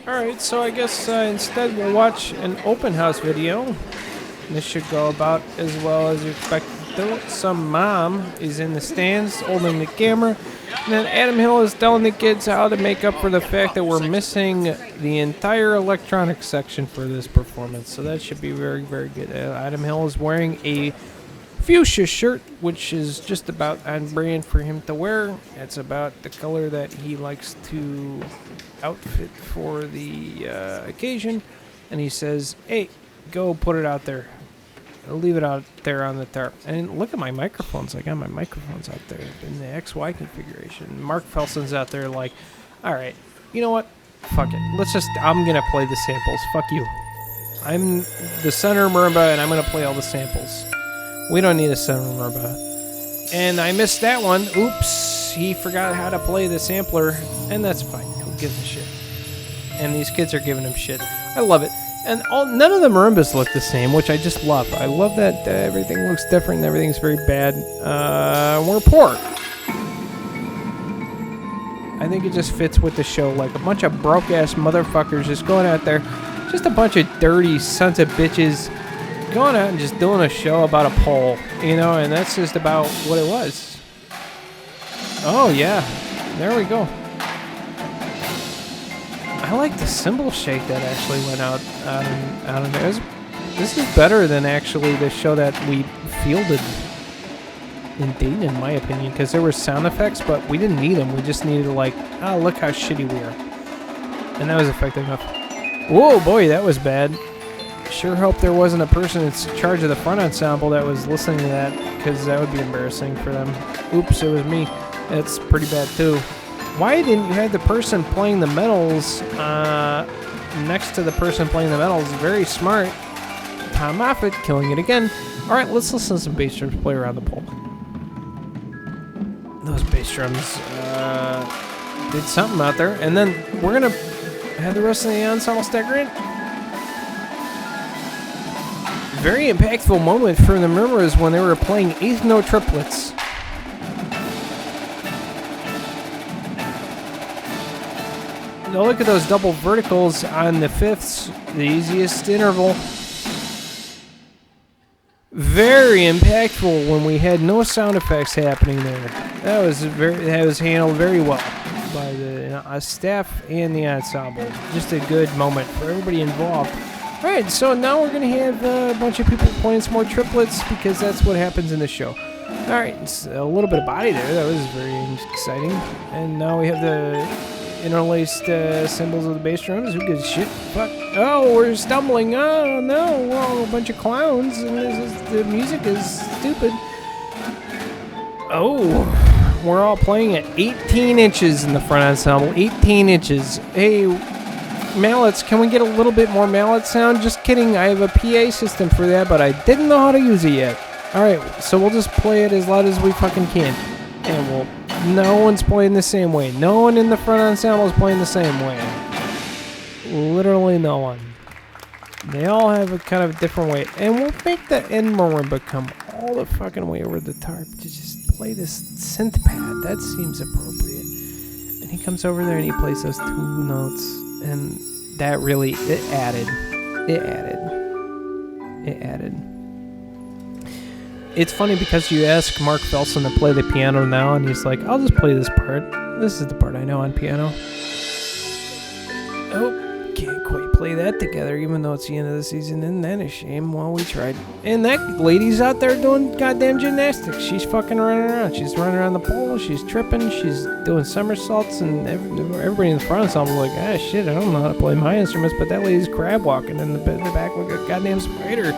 Alright, so I guess instead we'll watch an open house video. This should go about as well as you expect it to. Some mom is in the stands holding the camera. And then Adam Hill is telling the kids how to make up for the fact that we're missing the entire electronics section for this performance. So that should be very, very good. Adam Hill is wearing a fuchsia shirt, which is just about on brand for him to wear. It's about the color that he likes to outfit for the occasion. And he says, hey, go put it out there. I'll leave it out there on the tarp. And look at my microphones. I got my microphones out there in the XY configuration. Mark Felson's out there like, all right, you know what? Fuck it. I'm going to play the samples. Fuck you. I'm the center marimba, and I'm going to play all the samples. We don't need a center marimba. And I missed that one. Oops. He forgot how to play the sampler, and that's fine. Who gives a shit? And these kids are giving him shit. I love it. And none of the marimbas look the same, which I just love. I love that everything looks different and everything's very bad. We're poor. I think it just fits with the show. Like a bunch of broke-ass motherfuckers just going out there. Just a bunch of dirty sons of bitches going out and just doing a show about a pole. You know, and that's just about what it was. Oh, yeah. There we go. I like the cymbal shake that actually went out of there. This is better than actually the show that we fielded in Dayton, in my opinion, because there were sound effects, but we didn't need them. We just needed to like, oh, look how shitty we are. And that was effective enough. Whoa, boy, that was bad. Sure hope there wasn't a person in charge of the front ensemble that was listening to that, because that would be embarrassing for them. Oops, it was me. That's pretty bad, too. Why didn't you have the person playing the medals next to the person playing the medals? Very smart. Tom Moffat killing it again. All right, let's listen to some bass drums play around the pole. Those bass drums did something out there. And then we're going to have the rest of the ensemble stagger in. Very impactful moment for the Murmurs when they were playing eighth note triplets. Now look at those double verticals on the fifths, the easiest interval. Very impactful when we had no sound effects happening there. That was handled very well by the staff and the ensemble. Just a good moment for everybody involved. All right, so now we're going to have a bunch of people playing some more triplets because that's what happens in the show. All right, it's a little bit of body there. That was very exciting. And now we have the interlaced cymbals of the bass drums. Who gives a shit? Fuck. Oh, we're stumbling. Oh, no. Well, a bunch of clowns. And the music is stupid. Oh, we're all playing at 18 inches in the front ensemble. 18 inches. Hey, mallets. Can we get a little bit more mallet sound? Just kidding. I have a PA system for that, but I didn't know how to use it yet. All right, so we'll just play it as loud as we fucking can. And no one's playing the same way. No one in the front ensemble is playing the same way. Literally no one. They all have a kind of different way. And we'll make the end marimba come all the fucking way over the tarp to just play this synth pad. That seems appropriate. And he comes over there and he plays those two notes. And that really, it added. It's funny because you ask Mark Felson to play the piano now, and he's like, I'll just play this part. This is the part I know on piano. Oh, can't quite play that together, even though it's the end of the season. Isn't that a shame? Well, we tried. And that lady's out there doing goddamn gymnastics. She's fucking running around. She's running around the pole. She's tripping. She's doing somersaults. And everybody in the front ensemble is like, ah, shit, I don't know how to play my instruments, but that lady's crab walking in the back like a goddamn spider.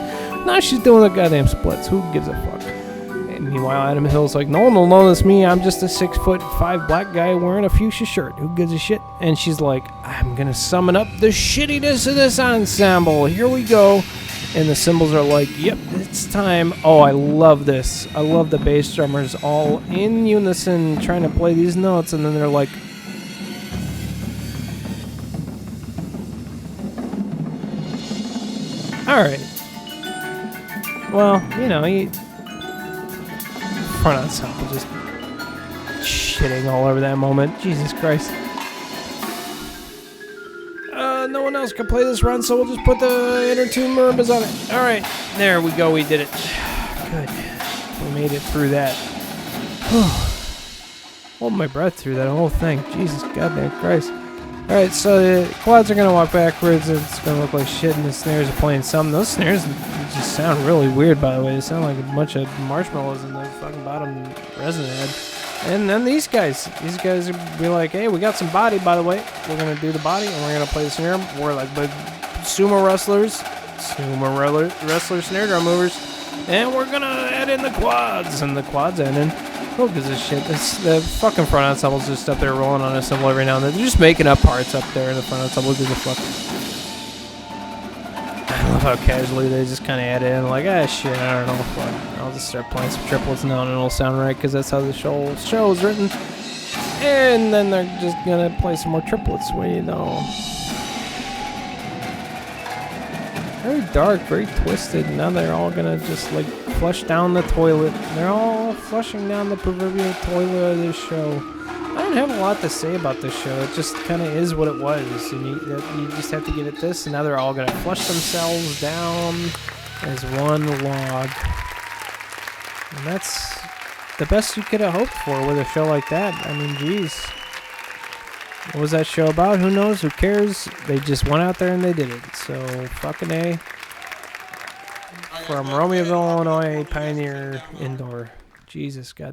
Now she's doing the goddamn splits. Who gives a fuck? And meanwhile, Adam Hill's like, no one will know it's me. I'm just a 6'5" black guy wearing a fuchsia shirt. Who gives a shit? And she's like, I'm gonna summon up the shittiness of this ensemble. Here we go. And the cymbals are like, yep, it's time. Oh, I love this. I love the bass drummers all in unison trying to play these notes. And then they're like, all right. Well, you know, front ensemble just shitting all over that moment. Jesus Christ. No one else can play this run, so we'll just put the inner tube Marimbas on it. All right, there we go. We did it. Good. We made it through that. Hold my breath through that whole thing. Jesus goddamn Christ. All right, so the quads are gonna walk backwards. It's gonna look like shit, and the snares are playing something. Those snares just sound really weird, by the way. They sound like a bunch of marshmallows in the fucking bottom resin head. And then these guys will be like, hey, we got some body, by the way. We're going to do the body, and we're going to play the snare. We're like big sumo wrestlers, snare drum movers. And we're going to add in the quads. And the quads add in. Who gives a shit? It's the fucking front ensemble's just up there rolling on a cymbal every now and then. They're just making up parts up there in the front ensemble. Who gives a fuck? I love how casually they just kind of add in, like, shit, I don't know, fuck. I'll just start playing some triplets now and it'll sound right, because that's how the show is written. And then they're just gonna play some more triplets, well, you know. Very dark, very twisted. Now they're all gonna just, like, flush down the toilet. They're all flushing down the proverbial toilet of this show. I don't have a lot to say about this show. It just kind of is what it was, and you just have to give it this. And now they're all gonna flush themselves down as one log, and that's the best you could have hoped for with a show like that. I mean, geez, what was that show about? Who knows? Who cares? They just went out there and they did it. So fucking A. From Romeoville, Illinois, Pioneer Indoor. Jesus God.